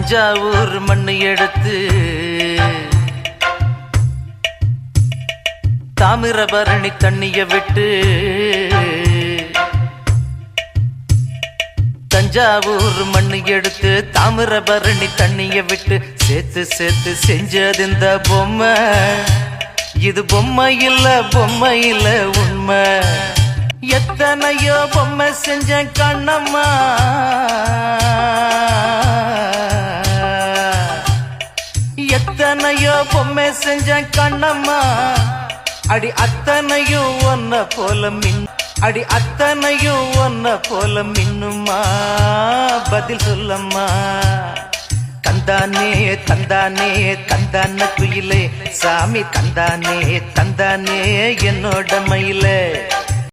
தஞ்சாவூர் மண்ணு எடுத்து தாமிரபரணி தண்ணிய விட்டு தஞ்சாவூர் மண்ணு எடுத்து தாமிரபரணி தண்ணிய விட்டு சேர்த்து சேர்த்து செஞ்சது இந்த பொம்மை. இது பொம்மை இல்ல உண்மை. எத்தனையோ பொம்மை செஞ்ச கண்ணம்மா, எத்தனையோ பொம்மை செஞ்ச கண்ணம்மா. அடி அத்தனையும் ஒன்ன போல அடி அத்தனையும் ஒன்ன போல மின்னுமா, பதில் சொல்லம்மா. தந்தானே தந்தானே தந்தான குயிலே, சாமி தந்தானே தந்தானே என்னோட மயிலே.